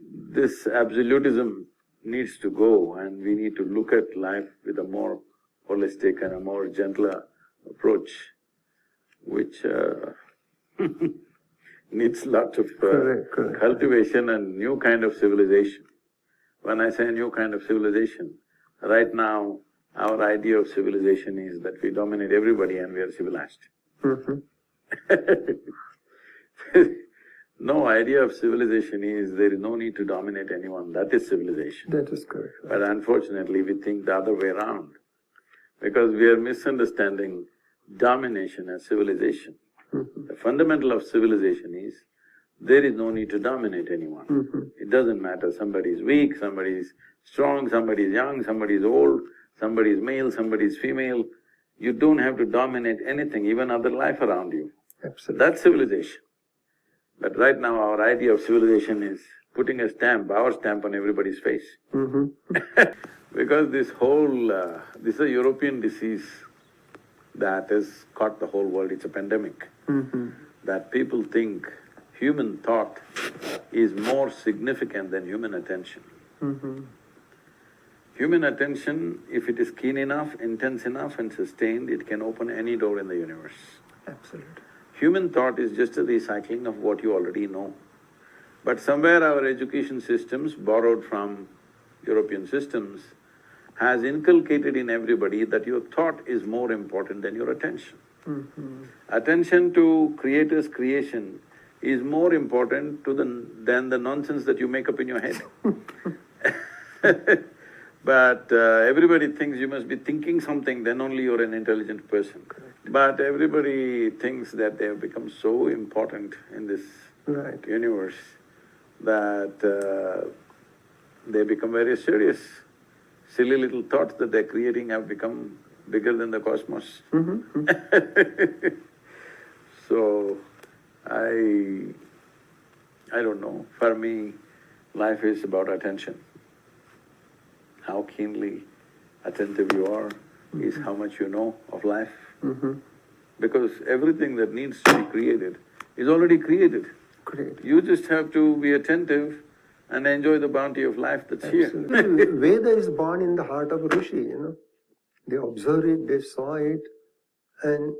this absolutism needs to go, and we need to look at life with a more holistic and a more gentler approach, which needs lot of cultivation and new kind of civilization. When I say new kind of civilization, right now our idea of civilization is that we dominate everybody and we are civilized. No, idea of civilization is there is no need to dominate anyone, that is civilization. That is correct. But unfortunately we think the other way around, because we are misunderstanding domination as civilization. The fundamental of civilization is there is no need to dominate anyone. It doesn't matter, somebody is weak, somebody is strong, somebody is young, somebody is old, somebody is male, somebody is female. You don't have to dominate anything, even other life around you. Absolutely. That's civilization. But right now our idea of civilization is putting a stamp, our stamp on everybody's face. Because this whole… this is a European disease that has caught the whole world, it's a pandemic. That people think human thought is more significant than human attention. Human attention, if it is keen enough, intense enough and sustained, it can open any door in the universe. Absolutely. Human thought is just a recycling of what you already know. But somewhere our education systems, borrowed from European systems, has inculcated in everybody that your thought is more important than your attention. Attention to Creator's creation is more important than the nonsense that you make up in your head. But everybody thinks you must be thinking something, then only you're an intelligent person. But everybody thinks that they have become so important in this universe that they become very serious. Silly little thoughts that they're creating have become bigger than the cosmos. So, I don't know, for me, life is about attention. How keenly attentive you are is how much you know of life. Because everything that needs to be created is already created. You just have to be attentive and enjoy the bounty of life that's here. Veda is born in the heart of Rishi, They observed it, they saw it, and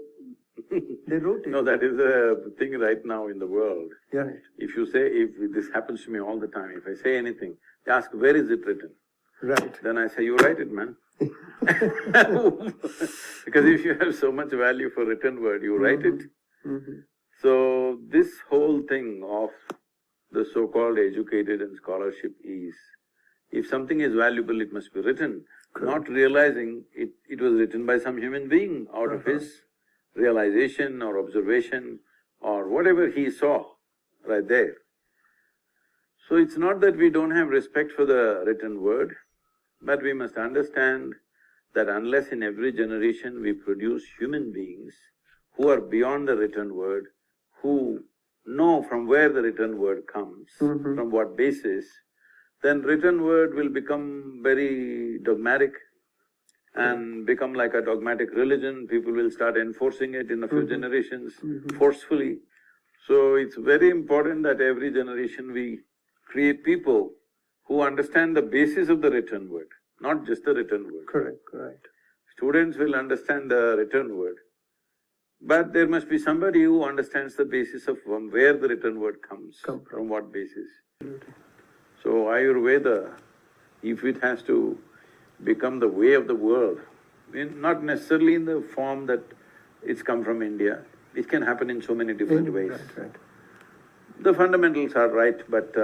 they wrote it. No, that is a thing right now in the world. Yeah. If you say… if this happens to me all the time, if I say anything, they ask, where is it written? Right. Then I say, you write it, man. Because if you have so much value for written word, you write it. So, this whole thing of the so-called educated and scholarship is, if something is valuable, it must be written, not realizing it was written by some human being out of his realization or observation or whatever he saw right there. So it's not that we don't have respect for the written word, but we must understand that unless in every generation we produce human beings who are beyond the written word, who know from where the written word comes, from what basis, then written word will become very dogmatic and become like a dogmatic religion. People will start enforcing it in a few generations forcefully. So it's very important that every generation we create people who understand the basis of the written word, not just the written word. Correct. Students will understand the written word, but there must be somebody who understands the basis of from where the written word comes, from what basis. So Ayurveda, if it has to become the way of the world, not necessarily in the form that it's come from India, it can happen in so many different ways. The fundamentals are right, but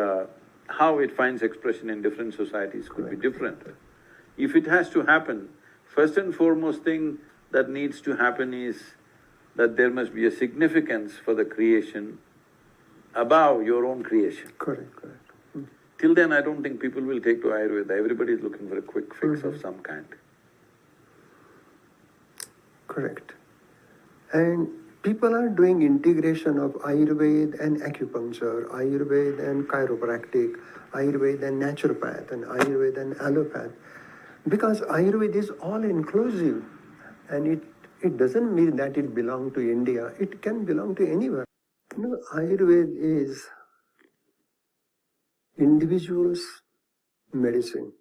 how it finds expression in different societies could be different. If it has to happen, first and foremost thing that needs to happen is that there must be a significance for the creation above your own creation. Correct. Till then, I don't think people will take to Ayurveda. Everybody is looking for a quick fix of some kind. Correct. And people are doing integration of Ayurveda and acupuncture, Ayurveda and chiropractic, Ayurveda and naturopath, and Ayurveda and allopath. Because Ayurveda is all-inclusive, and it doesn't mean that it belongs to India, it can belong to anywhere. Ayurveda is individual's medicine.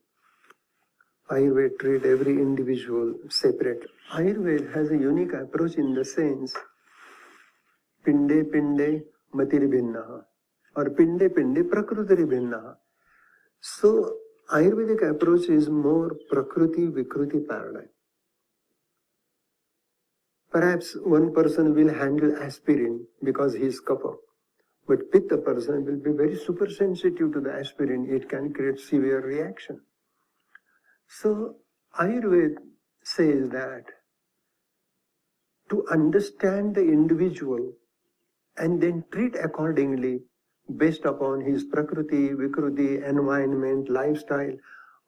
Ayurveda treat every individual separate. Ayurveda has a unique approach in the sense, pinde pinde matiri bhinnaha, or pinde pinde prakrutiri bhinnaha. So Ayurvedic approach is more prakriti vikruti paradigm. Perhaps one person will handle aspirin because he is kapha, but pitta person will be very super sensitive to the aspirin. It can create severe reaction. So Ayurveda says that to understand the individual and then treat accordingly based upon his prakriti, vikruti, environment, lifestyle,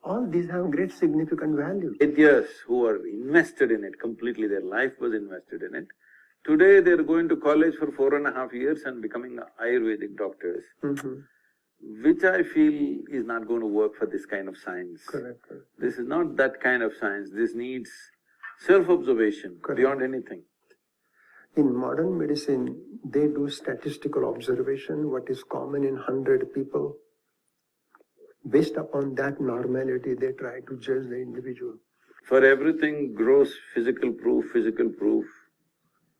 all these have great significant value. 8 years who are invested in it completely, their life was invested in it. Today they're going to college for 4.5 years and becoming Ayurvedic doctors, which I feel is not going to work for this kind of science. Correct. This is not that kind of science, this needs self-observation beyond anything. In modern medicine, they do statistical observation, what is common in 100 people. Based upon that normality, they try to judge the individual. For everything, gross physical proof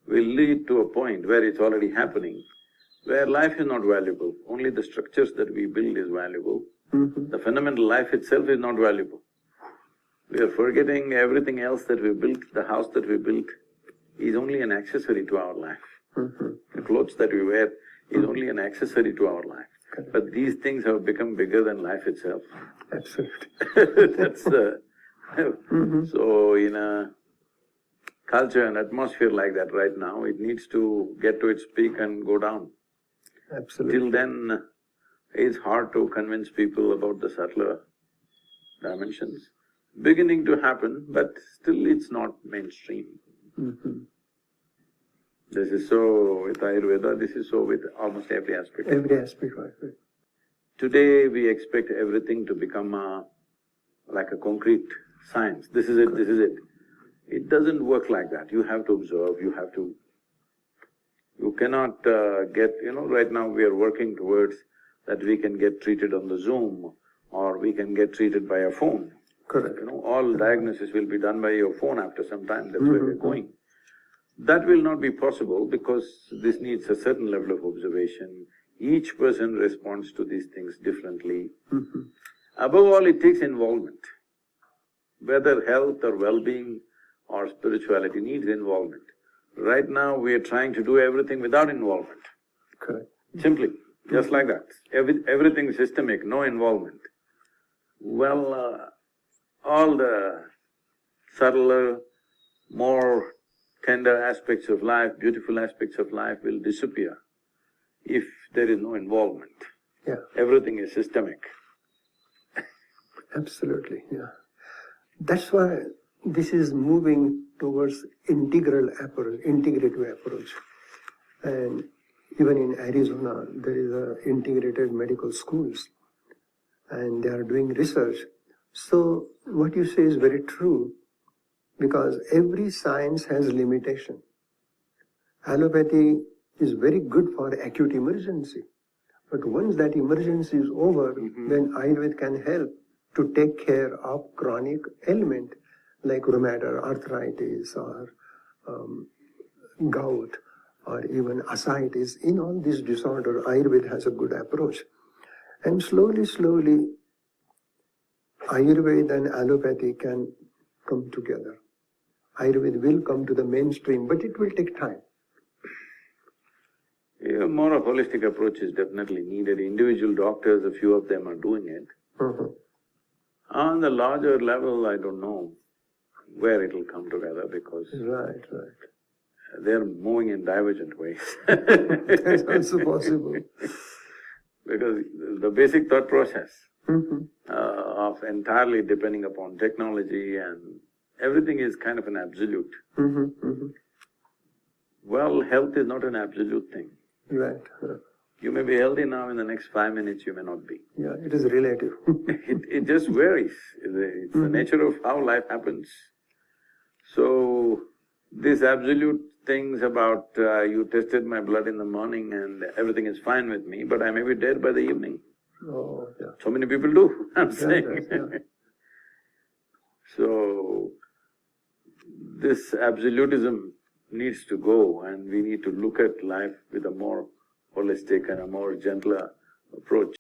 will lead to a point where it's already happening, where life is not valuable, only the structures that we build is valuable. The fundamental life itself is not valuable. We are forgetting everything else that we built, the house that we built is only an accessory to our life. The clothes that we wear is only an accessory to our life. But these things have become bigger than life itself. Absolutely. That's the… So in a culture and atmosphere like that right now, it needs to get to its peak and go down. Absolutely. Till then, it's hard to convince people about the subtler dimensions. Beginning to happen, but still it's not mainstream. This is so with Ayurveda, this is so with almost every aspect. Every aspect, right. Today we expect everything to become like a concrete science. This is it, this is it. It doesn't work like that. You have to observe, you cannot right now we are working towards that we can get treated on the Zoom or we can get treated by a phone. Correct. All diagnosis will be done by your phone after some time, that's where we're going. That will not be possible because this needs a certain level of observation. Each person responds to these things differently. Above all, it takes involvement. Whether health or well-being or spirituality needs involvement. Right now, we are trying to do everything without involvement. Correct. Simply, just like that. Everything systemic, no involvement. Well, all the subtler, more tender aspects of life, beautiful aspects of life will disappear if there is no involvement. Yeah. Everything is systemic. Absolutely, yeah. That's why this is moving towards integrative approach. And even in Arizona, there is a integrated medical schools and they are doing research. So what you say is very true because every science has limitation. Allopathy is very good for acute emergency, but once that emergency is over, then Ayurveda can help to take care of chronic ailment like rheumatoid arthritis or gout or even ascites. In all these disorders, Ayurveda has a good approach. And slowly, Ayurveda and allopathy can come together. Ayurveda will come to the mainstream, but it will take time. Yeah, more of holistic approach is definitely needed. Individual doctors, a few of them are doing it. On the larger level, I don't know where it'll come together because… Right. they're moving in divergent ways. That's also possible. Because the basic thought process of entirely depending upon technology and everything is kind of an absolute. Well, health is not an absolute thing. Right. You may be healthy now, in the next 5 minutes you may not be. Yeah, it is relative. It just varies. It's the nature of how life happens. So, these absolute things about you tested my blood in the morning and everything is fine with me, but I may be dead by the evening. Oh, yeah. So many people do, I'm Yeah, saying. yeah. So, this absolutism needs to go, and we need to look at life with a more holistic and a more gentler approach.